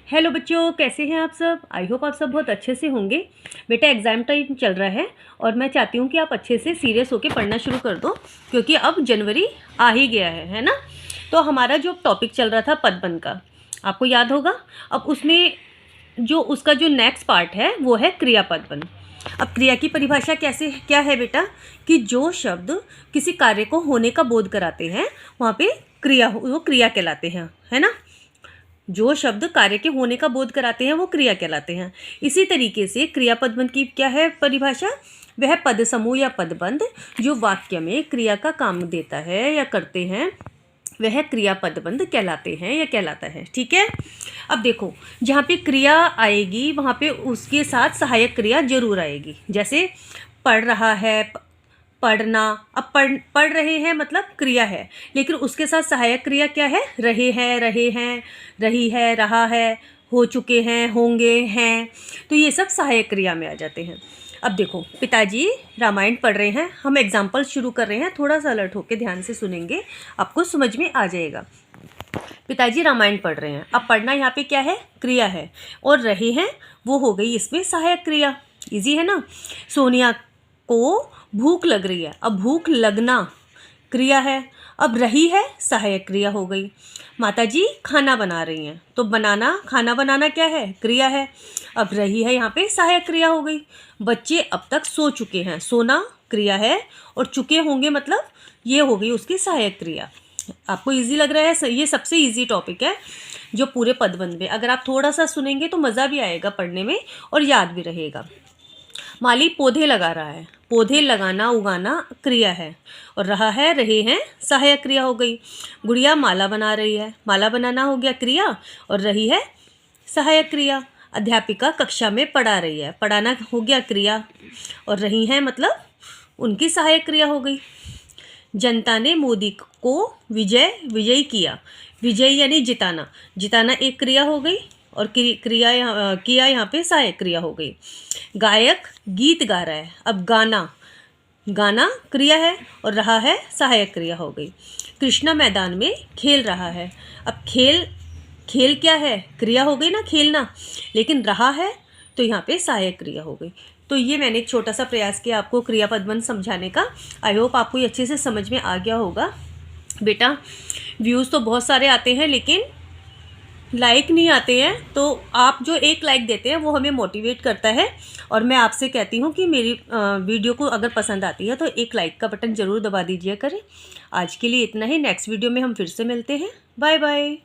Hello बच्चों, कैसे हैं आप सब। आई होप आप सब बहुत अच्छे से होंगे। बेटा एग्ज़ाम टाइम चल रहा है और मैं चाहती हूँ कि आप अच्छे से सीरियस होकर पढ़ना शुरू कर दो, क्योंकि अब जनवरी आ ही गया है ना। तो हमारा जो टॉपिक चल रहा था पदबंध का, आपको याद होगा। अब उसमें जो उसका जो नेक्स्ट पार्ट है वो है क्रियापदबंध। अब क्रिया की परिभाषा कैसे क्या है बेटा, कि जो शब्द किसी कार्य को होने का बोध कराते हैं वहाँ पे वो क्रिया कहलाते हैं, है ना। जो शब्द कार्य के होने का बोध कराते हैं वो क्रिया कहलाते हैं। इसी तरीके से क्रियापदबंध की क्या है परिभाषा, वह पद समूह या पदबंध जो वाक्य में क्रिया का काम देता है या करते हैं, वह क्रियापदबंध कहलाते हैं या कहलाता है। ठीक है। अब देखो, जहाँ पे क्रिया आएगी वहाँ पे उसके साथ सहायक क्रिया जरूर आएगी। जैसे पढ़ रहा है, पढ़ना। अब पढ़ रहे हैं मतलब क्रिया है, लेकिन उसके साथ सहायक क्रिया क्या है, रहे हैं, रही है, रहा है, हो चुके हैं, होंगे, हैं। तो ये सब सहायक क्रिया में आ जाते हैं। अब देखो, पिताजी रामायण पढ़ रहे हैं। हम एग्जाम्पल शुरू कर रहे हैं, थोड़ा सा अलर्ट होकर ध्यान से सुनेंगे, आपको समझ में आ जाएगा। पिताजी रामायण पढ़ रहे हैं। अब पढ़ना यहाँ पे क्या है, क्रिया है, और रहे हैं वो हो गई इसमें सहायक क्रिया। इजी है ना। सोनिया को भूख लग रही है। अब भूख लगना क्रिया है, अब रही है सहायक क्रिया हो गई। माताजी खाना बना रही हैं, तो बनाना, खाना बनाना क्या है, क्रिया है, अब रही है यहाँ पे सहायक क्रिया हो गई। बच्चे अब तक सो चुके हैं, सोना क्रिया है, और चुके होंगे मतलब ये हो गई उसकी सहायक क्रिया। आपको इजी लग रहा है। ये सबसे इजी टॉपिक है जो पूरे पदबंध में, अगर आप थोड़ा सा सुनेंगे तो मज़ा भी आएगा पढ़ने में और याद भी रहेगा। माली पौधे लगा रहा है। पौधे लगाना, उगाना क्रिया है, और रहा है, रहे हैं सहायक क्रिया हो गई। गुड़िया माला बना रही है। माला बनाना हो गया क्रिया, और रही है सहायक क्रिया। अध्यापिका कक्षा में पढ़ा रही है। पढ़ाना हो गया क्रिया, और रही है मतलब उनकी सहायक क्रिया हो गई। जनता ने मोदी को विजयी किया। विजयी यानी जिताना। जिताना एक क्रिया हो गई, और क्रिया किया यहाँ पे सहायक क्रिया हो गई। गायक गीत गा रहा है। अब गाना क्रिया है, और रहा है सहायक क्रिया हो गई। कृष्णा मैदान में खेल रहा है। अब खेल क्या है, क्रिया हो गई ना, खेलना, लेकिन रहा है तो यहाँ पे सहायक क्रिया हो गई। तो ये मैंने एक छोटा सा प्रयास किया आपको क्रियापदबंध समझाने का। आई होप आपको ये अच्छे से समझ में आ गया होगा। बेटा व्यूज़ तो बहुत सारे आते हैं, लेकिन लाइक नहीं आते हैं, तो आप जो एक लाइक देते हैं वो हमें मोटिवेट करता है। और मैं आपसे कहती हूँ कि मेरी वीडियो को अगर पसंद आती है तो एक लाइक का बटन ज़रूर दबा दीजिए करें। आज के लिए इतना ही। नेक्स्ट वीडियो में हम फिर से मिलते हैं। Bye bye.